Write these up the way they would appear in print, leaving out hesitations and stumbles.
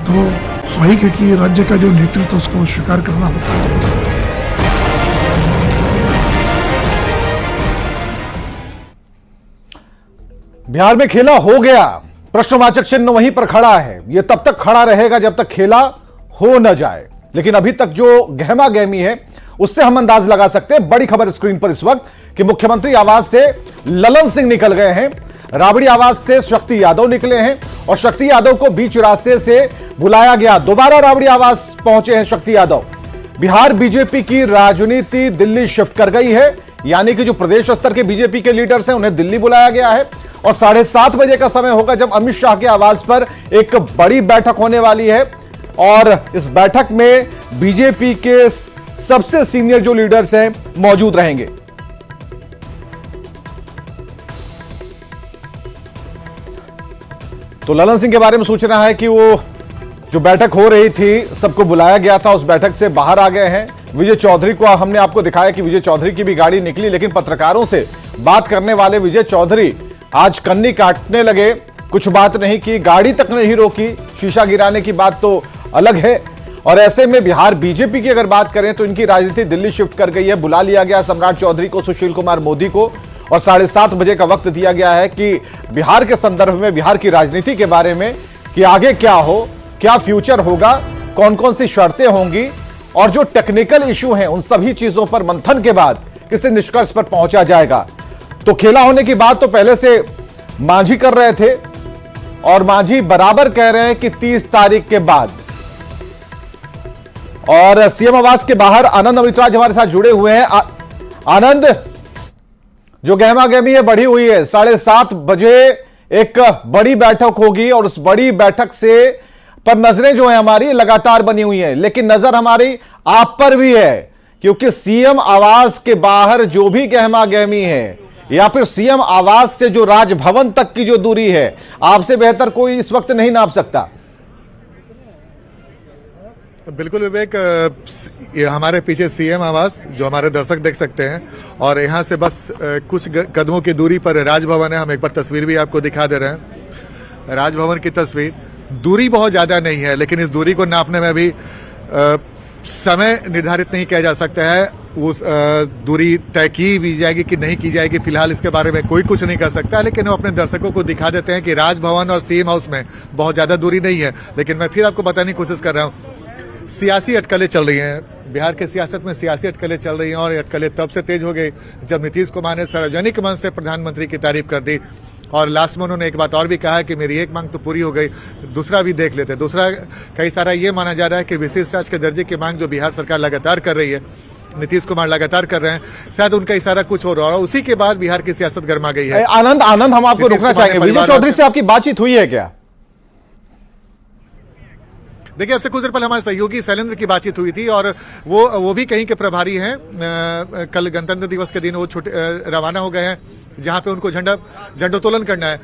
तो स्वाभाविक है कि राज्य का जो नेतृत्व उसको स्वीकार करना होगा। बिहार में खेला हो गया, प्रश्नवाचक चिन्ह वहीं पर खड़ा है। यह तब तक खड़ा रहेगा जब तक खेला हो न जाए। लेकिन अभी तक जो गहमा गहमी है उससे हम अंदाज लगा सकते हैं। बड़ी खबर स्क्रीन पर इस वक्त कि मुख्यमंत्री आवास से ललन सिंह निकल गए हैं, राबड़ी आवास से शक्ति यादव निकले हैं और शक्ति यादव को बीच रास्ते से बुलाया गया। दोबारा राबड़ी आवास पहुंचे हैं शक्ति यादव। बिहार बीजेपी की राजनीति दिल्ली शिफ्ट कर गई है, यानी कि जो प्रदेश स्तर के बीजेपी के लीडर्स हैं उन्हें दिल्ली बुलाया गया है और 7:30 बजे का समय होगा जब अमित शाह के आवास पर एक बड़ी बैठक होने वाली है और इस बैठक में बीजेपी के सबसे सीनियर जो लीडर्स हैं मौजूद रहेंगे। तो ललन सिंह के बारे में सूचना है कि वो जो बैठक हो रही थी, सबको बुलाया गया था, उस बैठक से बाहर आ गए हैं। विजय चौधरी को हमने आपको दिखाया कि विजय चौधरी की भी गाड़ी निकली, लेकिन पत्रकारों से बात करने वाले विजय चौधरी आज कन्नी काटने लगे। कुछ बात नहीं की, गाड़ी तक नहीं रोकी, शीशा गिराने की बात तो अलग है। और ऐसे में बिहार बीजेपी की अगर बात करें तो इनकी राजनीति दिल्ली शिफ्ट कर गई है। बुला लिया गया सम्राट चौधरी को, सुशील कुमार मोदी को और 7:30 बजे का वक्त दिया गया है कि बिहार के संदर्भ में, बिहार की राजनीति के बारे में कि आगे क्या हो, क्या फ्यूचर होगा, कौन कौन सी शर्तें होंगी और जो टेक्निकल इशू हैं उन सभी चीजों पर मंथन के बाद किसी निष्कर्ष पर पहुंचा जाएगा। तो खेला होने की बात तो पहले से मांझी कर रहे थे और मांझी बराबर कह रहे हैं कि 30 तारीख के बाद। और सीएम आवास के बाहर आनंद अमृतराज हमारे साथ जुड़े हुए हैं। आनंद, जो गहमा गहमी है बढ़ी हुई है, 7:30 बजे एक बड़ी बैठक होगी और उस बड़ी बैठक से पर नजरें जो है हमारी लगातार बनी हुई है, लेकिन नजर हमारी आप पर भी है क्योंकि सीएम आवास के बाहर जो भी गहमा गहमी है या फिर सीएम आवास से जो राजभवन तक की जो दूरी है, आपसे बेहतर कोई इस वक्त नहीं नाप सकता। बिल्कुल विवेक, हमारे पीछे सीएम आवास जो हमारे दर्शक देख सकते हैं और यहाँ से बस कुछ कदमों की दूरी पर राजभवन है। हम एक बार तस्वीर भी आपको दिखा दे रहे हैं, राजभवन की तस्वीर। दूरी बहुत ज्यादा नहीं है, लेकिन इस दूरी को नापने में भी समय निर्धारित नहीं किया जा सकता है। उस दूरी तय की भी जाएगी कि नहीं की जाएगी, फिलहाल इसके बारे में कोई कुछ नहीं कर सकता। लेकिन हम अपने दर्शकों को दिखा देते हैं कि राजभवन और सीएम हाउस में बहुत ज्यादा दूरी नहीं है। लेकिन मैं फिर आपको बताने की कोशिश कर रहा हूँ, सियासी अटकलें चल रही हैं बिहार के सियासत में, सियासी अटकलें चल रही हैं और अटकलें तब से तेज हो गई जब नीतीश कुमार ने सार्वजनिक मंच से प्रधानमंत्री की तारीफ कर दी और लास्ट में उन्होंने एक बात और भी कहा है कि मेरी एक मांग तो पूरी हो गई, दूसरा भी देख लेते। दूसरा कई सारा ये माना जा रहा है कि विशेष राज्य के दर्जे की मांग जो बिहार सरकार लगातार कर रही है, नीतीश कुमार लगातार कर रहे हैं, शायद उनका इशारा कुछ हो रहा है। उसी के बाद बिहार की सियासत गर्मा गई है। आनंद, हम आपको रोकना चाहेंगे, विजय चौधरी से आपकी बातचीत हुई है क्या? देखिए, अब से कुछ देर पहले हमारे सहयोगी शैलेंद्र की बातचीत हुई थी और वो भी कहीं के प्रभारी हैं। कल गणतंत्र दिवस के दिन वो रवाना हो गए हैं जहां पे उनको झंडोत्तोलन करना है।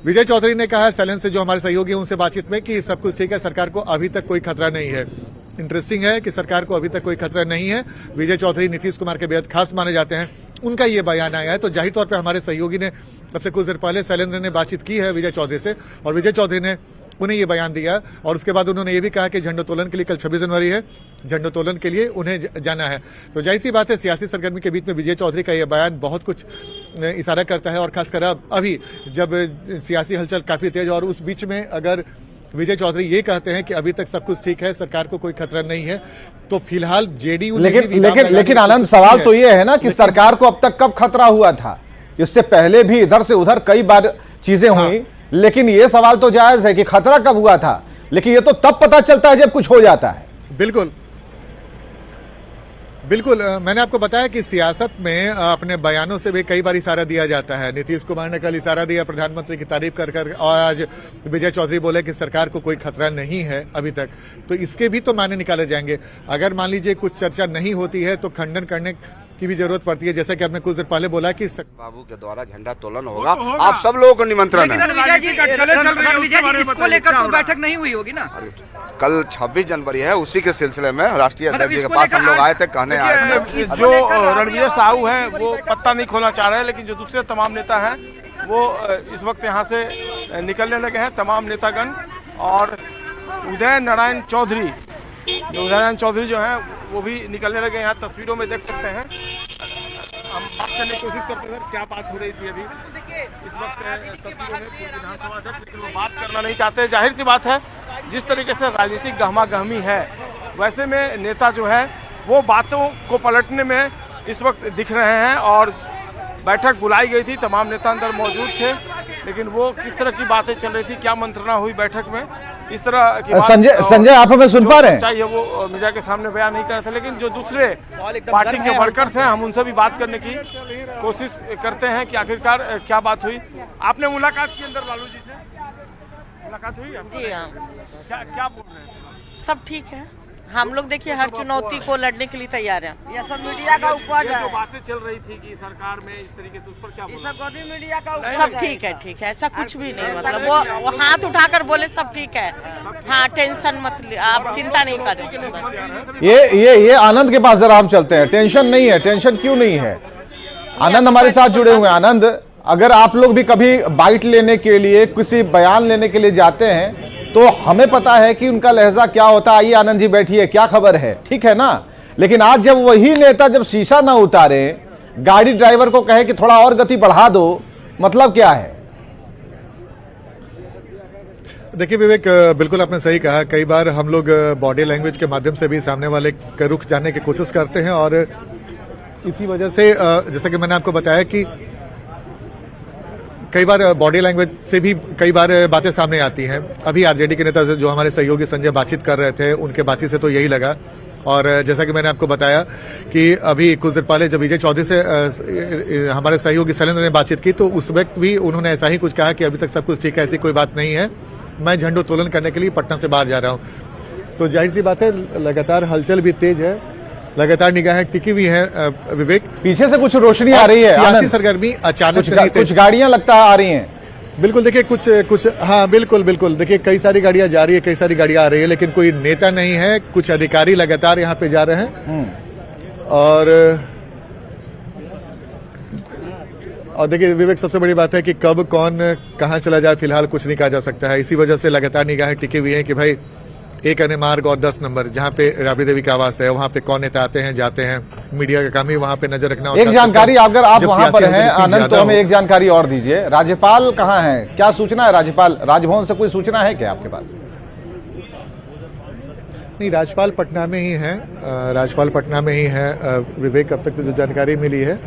विजय चौधरी ने कहा शैलेंद्र से, जो हमारे सहयोगी हैं उनसे बातचीत में, कि सब कुछ ठीक है, सरकार को अभी तक कोई खतरा नहीं है। इंटरेस्टिंग है कि सरकार को अभी तक कोई खतरा नहीं है। विजय चौधरी नीतीश कुमार के बेहद खास माने जाते हैं, उनका ये बयान आया है। तो जाहिर तौर पर हमारे सहयोगी ने अब से कुछ देर पहले शैलेंद्र ने बातचीत की है विजय चौधरी से और विजय चौधरी ने उन्हें ये बयान दिया और उसके बाद उन्होंने ये भी कहा कि झंडोत्तोलन के लिए कल 26 जनवरी है, झंडोत्तोलन के लिए उन्हें जाना है। तो जाहिर सी बात है, सियासी सरगर्मी के बीच में विजय चौधरी का यह बयान बहुत कुछ इशारा करता है और खासकर अभी जब सियासी हलचल काफी तेज और उस बीच में अगर विजय चौधरी ये कहते हैं कि अभी तक सब कुछ ठीक है, सरकार को कोई खतरा नहीं है, तो फिलहाल जेडीयू लेकिन आनंद, सवाल तो ये है ना कि सरकार को अब तक कब खतरा हुआ था? इससे पहले भी इधर से उधर कई बार चीजें हुई, लेकिन ये सवाल तो जायज है कि खतरा कब हुआ था, लेकिन ये तो तब पता चलता है जब कुछ हो जाता है। बिल्कुल बिल्कुल, मैंने आपको बताया कि सियासत में अपने बयानों से भी कई बार इशारा दिया जाता है। नीतीश कुमार ने कल इशारा दिया प्रधानमंत्री की तारीफ कर और आज विजय चौधरी बोले कि सरकार को कोई खतरा नहीं है अभी तक। तो इसके भी तो मायने निकाले जाएंगे। अगर मान लीजिए कुछ चर्चा नहीं होती है तो खंडन करने की भी जरूरत पड़ती है, जैसा कि आपने कुछ देर पहले बोला कि बाबू के द्वारा झंडा तोलन होगा। आप सब लोगों को निमंत्रण है। इसको लेकर तो बैठक नहीं हुई होगी ना? कल 26 जनवरी है, उसी के सिलसिले में राष्ट्रीय अध्यक्ष के पास हम लोग आए थे, कहने आए थे। जो रणविजय साहू हैं वो पत्ता नहीं खोलना चाह रहे हैं, लेकिन जो दूसरे तमाम नेता हैं वो इस वक्त यहाँ से निकलने लगे हैं, तमाम नेतागण। और उदय नारायण चौधरी जो हैं वो भी निकलने लगे। यहाँ तस्वीरों में देख सकते हैं। हम बात करने की कोशिश करते हैं क्या बात हो रही थी अभी इस वक्त तस्वीरों में विधानसभा अध्यक्ष, लेकिन वो बात करना नहीं चाहते। जाहिर सी बात है जिस तरीके से राजनीतिक गहमा गहमी है वैसे में नेता जो है वो बातों को पलटने में इस वक्त दिख रहे हैं। और बैठक बुलाई गई थी, तमाम नेता अंदर मौजूद थे, लेकिन वो किस तरह की बातें चल रही थी, क्या मंत्रणा हुई बैठक में, इस तरह की संजय आप हमें सुन पा रहे हैं? चाहिए वो मीडिया के सामने बयान नहीं कर रहे थे, लेकिन जो दूसरे पार्टी के वर्कर्स हैं हम उनसे भी बात करने की कोशिश करते हैं कि आखिरकार क्या बात हुई। आपने मुलाकात की अंदर लालू जी से? मुलाकात हुई आपकी? जी हाँ। क्या बोल रहे हैं? सब ठीक है। हम लोग देखिए हर चुनौती को लड़ने के लिए तैयार हैं। ये सब मीडिया का उपज है। जो बातें चल रही थी कि सरकार में इस तरीके से, उस पर क्या बोला? सब मीडिया का सब ठीक है, ऐसा कुछ भी नहीं। मतलब वो हाथ उठाकर बोले सब ठीक है। हाँ, टेंशन मत ले, आप चिंता नहीं करें। ये आनंद के पास जरा हम चलते हैं। टेंशन नहीं है, टेंशन क्यों नहीं है? आनंद हमारे साथ जुड़े हुए हैं। आनंद, अगर आप लोग भी कभी बाइट लेने के लिए, किसी बयान लेने के लिए जाते हैं तो हमें पता है कि उनका लहजा क्या होता है। आइए आनंद जी बैठिए, क्या खबर है, ठीक है ना? लेकिन आज जब वही नेता जब शीशा ना उतारे, गाड़ी ड्राइवर को कहे कि थोड़ा और गति बढ़ा दो, मतलब क्या है? देखिए विवेक, बिल्कुल आपने सही कहा। कई बार हम लोग बॉडी लैंग्वेज के माध्यम से भी सामने वाले का रुख जानने की कोशिश करते हैं और इसी वजह से जैसा कि मैंने आपको बताया कि कई बार बॉडी लैंग्वेज से भी कई बार बातें सामने आती हैं। अभी आरजेडी के नेता जो हमारे सहयोगी संजय बातचीत कर रहे थे, उनके बातचीत से तो यही लगा। और जैसा कि मैंने आपको बताया कि अभी कुछ देर पहले जब विजय चौधरी से हमारे सहयोगी शैलेंद्र ने बातचीत की तो उस वक्त भी उन्होंने ऐसा ही कुछ कहा कि अभी तक सब कुछ ठीक है, ऐसी कोई बात नहीं है, मैं झंडोत्तोलन करने के लिए पटना से बाहर जा रहा हूँ। तो जाहिर सी बात है लगातार हलचल भी तेज है, लगातार निगाहें टिकी हुई है। विवेक, पीछे से कुछ रोशनी आ रही है। सियासी सरगर्मी अचानक से कुछ गाड़ियां लगता आ रही हैं। बिल्कुल, देखिए कुछ हाँ बिल्कुल देखिए कई सारी गाड़ियां जा रही है, कई सारी गाड़ियां आ रही है, लेकिन कोई नेता नहीं है। कुछ अधिकारी लगातार यहाँ पे जा रहे हैं। और देखिए विवेक, सबसे बड़ी बात है कि कब कौन कहाँ चला जाए फिलहाल कुछ नहीं कहा जा सकता है। इसी वजह से लगातार निगाहें टिकी हुई है कि भाई 1 अन्य मार्ग और 10 नंबर जहाँ पे राबड़ी देवी का आवास है, वहाँ पे कौन नेता आते हैं जाते हैं। मीडिया का काम ही वहाँ पे नजर रखना। एक जानकारी, अगर आप वहाँ पर हैं आनंद, तो हमें एक जानकारी और दीजिए। राज्यपाल कहाँ हैं? क्या सूचना है? राज्यपाल राजभवन से कोई सूचना है क्या आपके पास? नहीं, राज्यपाल पटना में ही है। राज्यपाल पटना में ही है विवेक। अब तक तो जो जानकारी मिली है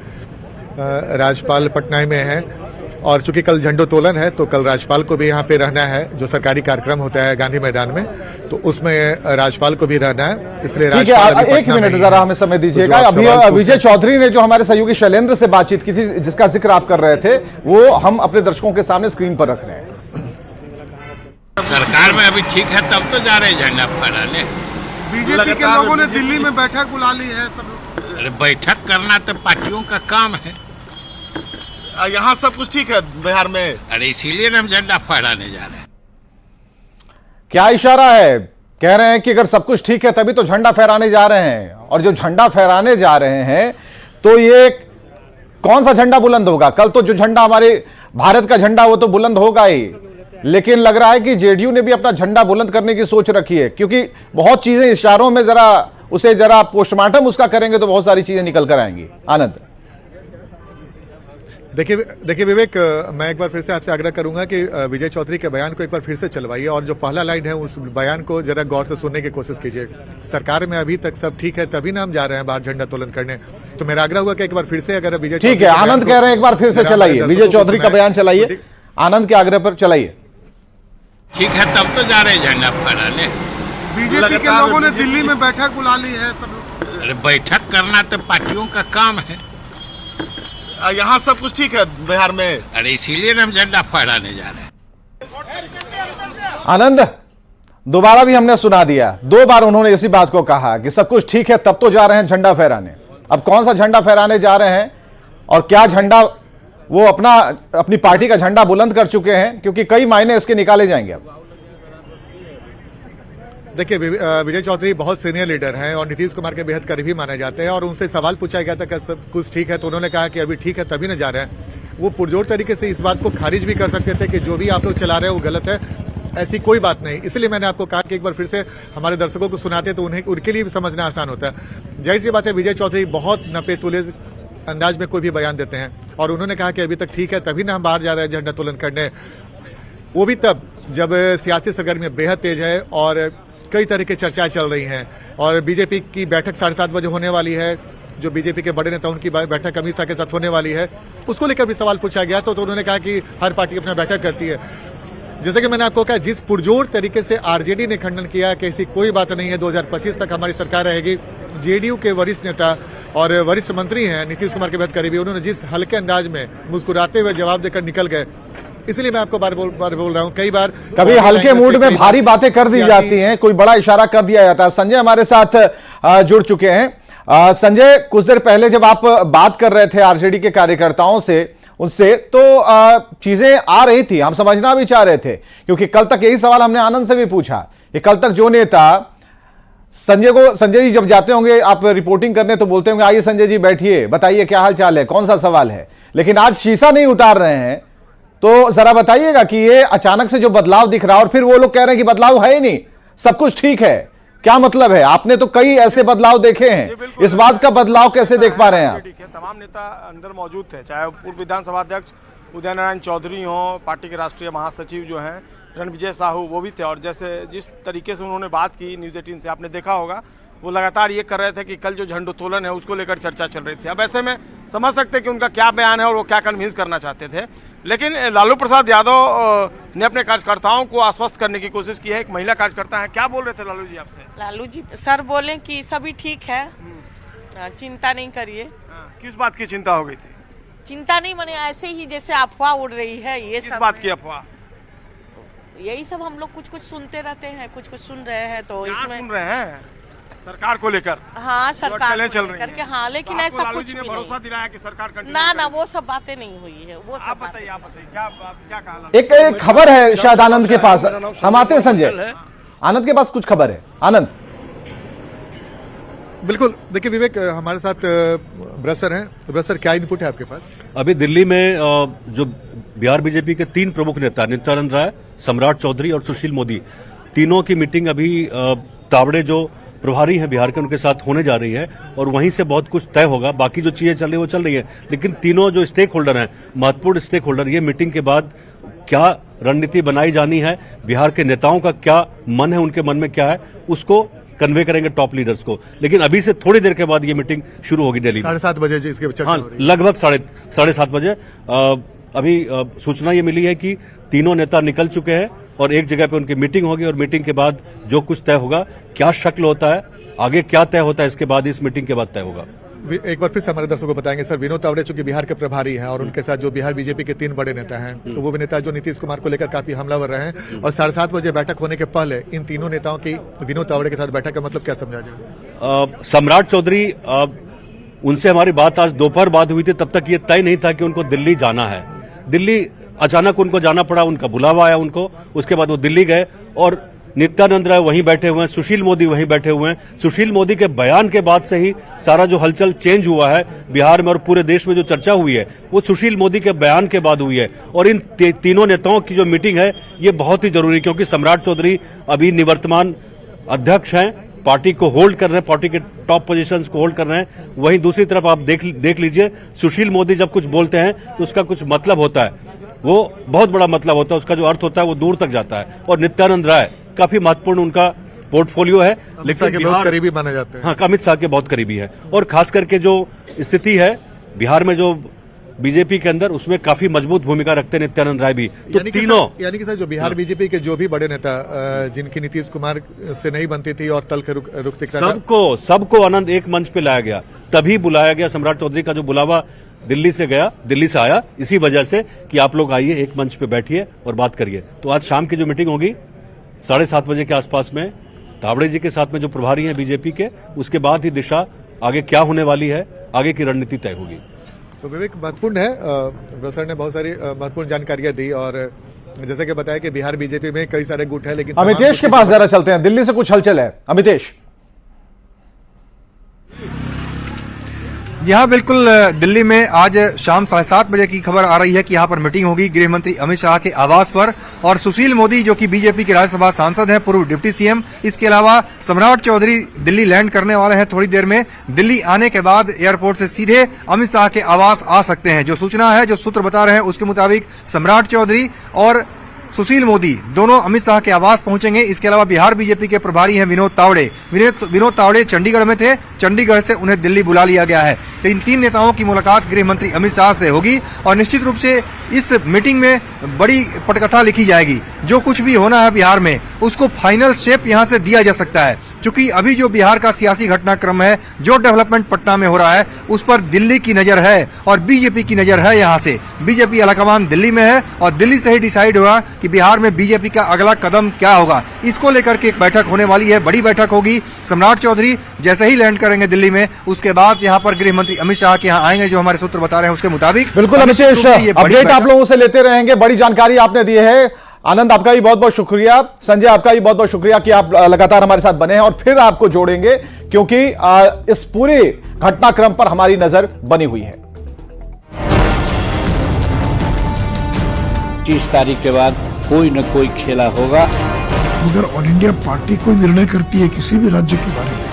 राज्यपाल पटना में है। और चूंकि कल झंडोत्तोलन है तो कल राज्यपाल को भी यहाँ पे रहना है। जो सरकारी कार्यक्रम होता है गांधी मैदान में, तो उसमें राज्यपाल को भी रहना है। इसलिए राज्यपाल एक मिनट जरा हमें समय दीजिएगा। अभी विजय चौधरी ने जो हमारे सहयोगी शैलेंद्र से बातचीत की थी, जिसका जिक्र आप कर रहे थे, वो हम अपने दर्शकों के सामने स्क्रीन पर रख रहे हैं। सरकार में अभी ठीक है तब तो जा रहे झंडा फहराने। बीजेपी के लोगों ने दिल्ली में बैठक बुला ली है सब। अरे बैठक करना तो पार्टियों का काम है। यहाँ सब कुछ ठीक है बिहार में। अरे इसीलिए हम झंडा फहराने जा रहे हैं। क्या इशारा है? कह रहे हैं कि अगर सब कुछ ठीक है तभी तो झंडा फहराने जा रहे हैं। और जो झंडा फहराने जा रहे हैं तो ये कौन सा झंडा बुलंद होगा? कल तो जो झंडा हमारे भारत का झंडा वो तो बुलंद होगा ही, लेकिन लग रहा है कि जेडीयू ने भी अपना झंडा बुलंद करने की सोच रखी है, क्योंकि बहुत चीजें इशारों में जरा पोस्टमार्टम उसका करेंगे तो बहुत सारी चीजें निकल कर आएंगी। आनंद, देखिए विवेक, मैं एक बार फिर से आपसे आग्रह करूंगा कि विजय चौधरी के बयान को एक बार फिर से चलवाइए और जो पहला लाइन है उस बयान को जरा गौर से सुनने की कोशिश कीजिए। सरकार में अभी तक सब ठीक है तभी ना हम जा रहे हैं बाहर झंडोत्तोलन करने। तो मेरा आग्रह हुआ कि एक बार फिर से अगर विजय, ठीक है, आनंद कह रहे हैं एक बार फिर से चलाइए, विजय चौधरी का बयान चलाइए, आनंद के आग्रह पर चलाइए। ठीक है तब तो जा रहे झंडा फहराने। बीजेपी के लोगों ने दिल्ली में बैठक बुला ली है सब। अरे बैठक करना तो पार्टियों का काम है। यहाँ सब कुछ ठीक है बिहार में। अरे इसीलिए हम झंडा फहराने जा रहे हैं। आनंद, दोबारा भी हमने सुना दिया, 2 बार उन्होंने इसी बात को कहा कि सब कुछ ठीक है तब तो जा रहे हैं झंडा फहराने। अब कौन सा झंडा फहराने जा रहे हैं और क्या झंडा, वो अपनी पार्टी का झंडा बुलंद कर चुके हैं, क्योंकि कई मायने इसके निकाले जाएंगे। अब देखिए विजय चौधरी बहुत सीनियर लीडर हैं और नीतीश कुमार के बेहद करीबी माने जाते हैं और उनसे सवाल पूछा गया था कि सब कुछ ठीक है तो उन्होंने कहा कि अभी ठीक है तभी न जा रहे हैं। वो पुरजोर तरीके से इस बात को खारिज भी कर सकते थे कि जो भी आप लोग चला रहे हैं वो गलत है। ऐसी कोई बात नहीं। इसलिए मैंने आपको कहा कि एक बार फिर से हमारे दर्शकों को सुनाते तो उन्हें उनके लिए भी समझना आसान होता है। जाहिर सी बात है, विजय चौधरी बहुत नपे तुले अंदाज में कोई भी बयान देते हैं और उन्होंने कहा कि अभी तक ठीक है, तभी ना हम बाहर जा रहे हैं झंडा तोलन करने, वो भी तब जब सियासी सरगर्मी बेहद तेज है और कई तरह की चर्चाएं चल रही हैं और बीजेपी की बैठक 7:30 बजे होने वाली है। जो बीजेपी के बड़े नेता उनकी बैठक अमित शाह के साथ होने वाली है, उसको लेकर भी सवाल पूछा गया तो उन्होंने कहा कि हर पार्टी अपना बैठक करती है। जैसे कि मैंने आपको कहा, जिस पुरजोर तरीके से आरजेडी ने खंडन किया कि ऐसी कोई बात नहीं है, 2025 तक हमारी सरकार रहेगी। जेडीयू के वरिष्ठ नेता और वरिष्ठ मंत्री हैं नीतीश कुमार के बेहद करीबी, उन्होंने जिस हल्के अंदाज में मुस्कुराते हुए जवाब देकर निकल गए, इसलिए मैं आपको बार बोल रहा हूं, कई बार कभी हल्के मूड में भारी बातें कर दी जाती हैं, कोई बड़ा इशारा कर दिया जाता है। संजय हमारे साथ जुड़ चुके हैं। संजय, कुछ देर पहले जब आप बात कर रहे थे आरजेडी के कार्यकर्ताओं से उनसे, तो चीजें आ रही थी, हम समझना भी चाह रहे थे, क्योंकि कल तक यही सवाल हमने आनंद से भी पूछा कि कल तक जो नेता संजय जी जब जाते होंगे आप रिपोर्टिंग करने तो बोलते होंगे आइए संजय जी बैठिए, बताइए क्या हाल चाल है, कौन सा सवाल है, लेकिन आज शीशा नहीं उतार रहे हैं। तो जरा बताइएगा कि ये अचानक से जो बदलाव दिख रहा है और फिर वो लोग कह रहे हैं कि बदलाव है ही नहीं, सब कुछ ठीक है, क्या मतलब है? आपने तो कई ऐसे बदलाव देखे हैं, इस बात का बदलाव कैसे देख पा रहे हैं आप? तमाम नेता अंदर मौजूद थे, चाहे पूर्व विधानसभा अध्यक्ष उदय नारायण चौधरी हो, पार्टी के राष्ट्रीय महासचिव जो हैं रणविजय साहू, वो भी थे। और जैसे जिस तरीके से उन्होंने बात की न्यूज़ 18 से, आपने देखा होगा, वो लगातार ये कर रहे थे कि कल जो झंडोत्तोलन है उसको लेकर चर्चा चल रही थी। अब ऐसे में समझ सकते हैं कि उनका क्या बयान है और वो क्या कन्विंस करना चाहते थे। लेकिन लालू प्रसाद यादव ने अपने कार्यकर्ताओं को आश्वस्त करने की कोशिश की है। एक महिला कार्यकर्ता है, क्या बोल रहे थे लालू जी आपसे? लालू जी सर बोले कि सभी ठीक है, चिंता नहीं करिए। किस बात की चिंता हो गई थी? चिंता नहीं, माने ऐसे ही जैसे अफवाह उड़ रही है, ये किस सब बात की अफवाह? यही सब हम लोग कुछ कुछ सुनते रहते हैं, कुछ कुछ सुन रहे हैं, तो क्या इसमें सुन रहे हैं सरकार को लेकर? हाँ, सरकार चल रही करके, हाँ, लेकिन तो आपको ऐसा लालू कुछ जी ने भी भरोसा नहीं। दिलाया कि सरकार कंटिन्यू ना वो सब बातें नहीं हुई है, वो सब आप बातें। बताइए क्या कहा? एक खबर है शायद आनंद के पास, हम आते हैं संजय, आनंद के पास कुछ खबर है। आनंद। बिल्कुल, देखिए विवेक, हमारे साथ ब्रसर हैं। ब्रसर, क्या इनपुट है आपके पास? अभी दिल्ली में जो बिहार बीजेपी के 3 प्रमुख नेता नित्यानंद राय, सम्राट चौधरी और सुशील मोदी, तीनों की मीटिंग अभी तावड़े जो प्रभारी हैं बिहार के उनके साथ होने जा रही है और वहीं से बहुत कुछ तय होगा। बाकी जो चीजें चल रही है वो चल रही है, लेकिन तीनों जो स्टेक होल्डर हैं, महत्वपूर्ण स्टेक होल्डर, ये मीटिंग के बाद क्या रणनीति बनाई जानी है, बिहार के नेताओं का क्या मन है, उनके मन में क्या है, उसको कन्वे करेंगे टॉप लीडर्स को। लेकिन अभी से थोड़ी देर के बाद ये मीटिंग शुरू होगी दिल्ली में 7:30 बजे जी, इसके चर्चा हाँ, हो रही है। लगभग 7:30 बजे। अभी सूचना ये मिली है कि तीनों नेता निकल चुके हैं और एक जगह पे उनकी मीटिंग होगी और मीटिंग के बाद जो कुछ तय होगा, क्या शक्ल होता है, आगे क्या तय होता है, इसके बाद इस मीटिंग के बाद तय होगा। एक बार फिर से हमारे दर्शकों को बताएंगे सर, विनोद तावड़े चूंकि बिहार के प्रभारी हैं और उनके साथ जो बिहार बीजेपी के 3 बड़े नेता हैं, तो वो भी नेता जो नीतीश कुमार को लेकर काफी हमलावर रहे हैं और 7:30 बजे बैठक होने के पहले इन तीनों नेताओं की विनोद तावड़े के साथ बैठक का मतलब क्या समझा जाए? सम्राट चौधरी, उनसे हमारी बात आज दोपहर बाद हुई थी, तब तक ये तय नहीं था कि उनको दिल्ली जाना है। दिल्ली अचानक उनको जाना पड़ा, उनका बुलावा आया उनको, उसके बाद वो दिल्ली गए और नित्यानंद राय वहीं बैठे हुए हैं, सुशील मोदी वहीं बैठे हुए हैं। सुशील मोदी के बयान के बाद से ही सारा जो हलचल चेंज हुआ है बिहार में और पूरे देश में, जो चर्चा हुई है वो सुशील मोदी के बयान के बाद हुई है। और इन तीनों नेताओं की जो मीटिंग है ये बहुत ही जरूरी, क्योंकि सम्राट चौधरी अभी निवर्तमान अध्यक्ष हैं, पार्टी को होल्ड कर रहे हैं, पार्टी के टॉप पोजीशंस को होल्ड कर रहे हैं। वहीं दूसरी तरफ आप देख लीजिए, सुशील मोदी जब कुछ बोलते हैं तो उसका कुछ मतलब होता है, वो बहुत बड़ा मतलब होता है, उसका जो अर्थ होता है वो दूर तक जाता है। और नित्यानंद राय काफी महत्वपूर्ण उनका पोर्टफोलियो है, लेकिन के बहुत करीबी माने जाते हैं। हाँ, अमित शाह के बहुत करीबी है। और खास करके जो स्थिति है बिहार में जो बीजेपी के अंदर, उसमें काफी मजबूत भूमिका रखते हैं नित्यानंद राय भी। तो तीनों यानी कि सर, जो बिहार बीजेपी के जो भी बड़े नेता जिनकी नीतीश कुमार से नहीं बनती थी और तल के रुख दिखता था, सबको आनंद एक मंच पे लाया गया, तभी बुलाया गया। सम्राट चौधरी का जो बुलावा दिल्ली से आया इसी वजह से कि आप लोग आइए, एक मंच पे बैठिए और बात करिए। तो आज शाम की जो मीटिंग होगी 7:30 बजे के आसपास में तावड़े जी के साथ में जो प्रभारी हैं बीजेपी के, उसके बाद ही दिशा आगे क्या होने वाली है, आगे की रणनीति तय होगी। तो विवेक, महत्वपूर्ण है, सर ने बहुत सारी महत्वपूर्ण जानकारियां दी और जैसे कि बताया कि बिहार बीजेपी में कई सारे गुट है, लेकिन अमितेश के पास जरा चलते हैं, दिल्ली से कुछ हलचल है। अमितेश जी हाँ, बिल्कुल। दिल्ली में आज शाम 7:30 बजे की खबर आ रही है कि यहाँ पर मीटिंग होगी गृह मंत्री अमित शाह के आवास पर, और सुशील मोदी जो कि बीजेपी के राज्यसभा सांसद हैं, पूर्व डिप्टी सीएम, इसके अलावा सम्राट चौधरी दिल्ली लैंड करने वाले हैं थोड़ी देर में। दिल्ली आने के बाद एयरपोर्ट से सीधे अमित शाह के आवास आ सकते हैं। जो सूचना है, जो सूत्र बता रहे हैं, उसके मुताबिक सम्राट चौधरी और सुशील मोदी दोनों अमित शाह के आवास पहुंचेंगे। इसके अलावा बिहार बीजेपी के प्रभारी हैं विनोद तावड़े। विनोद तावड़े चंडीगढ़ में थे, चंडीगढ़ से उन्हें दिल्ली बुला लिया गया है। तो इन तीन नेताओं की मुलाकात गृह मंत्री अमित शाह से होगी और निश्चित रूप से इस मीटिंग में बड़ी पटकथा लिखी जाएगी। जो कुछ भी होना है बिहार में, उसको फाइनल शेप यहां से दिया जा सकता है, क्योंकि अभी जो बिहार का सियासी घटनाक्रम है, जो डेवलपमेंट पटना में हो रहा है, उस पर दिल्ली की नजर है और बीजेपी की नजर है। यहाँ से बीजेपी अलाकमान दिल्ली में है और दिल्ली से ही डिसाइड होगा कि बिहार में बीजेपी का अगला कदम क्या होगा। इसको लेकर के एक बैठक होने वाली है, बड़ी बैठक होगी। सम्राट चौधरी जैसे ही लैंड करेंगे दिल्ली में, उसके बाद यहाँ पर गृह मंत्री अमित शाह के यहाँ आएंगे, जो हमारे सूत्र बता रहे हैं उसके मुताबिक। बिल्कुल अमितेश, अपडेट आप लोगों से लेते रहेंगे। बड़ी जानकारी आपने दी है। आनंद, आपका भी बहुत बहुत शुक्रिया। संजय, आपका भी बहुत बहुत शुक्रिया कि आप लगातार हमारे साथ बने हैं और फिर आपको जोड़ेंगे, क्योंकि इस पूरे घटनाक्रम पर हमारी नजर बनी हुई है। 30 तारीख के बाद कोई न कोई खेला होगा। अगर ऑल इंडिया पार्टी कोई निर्णय करती है किसी भी राज्य के बारे में,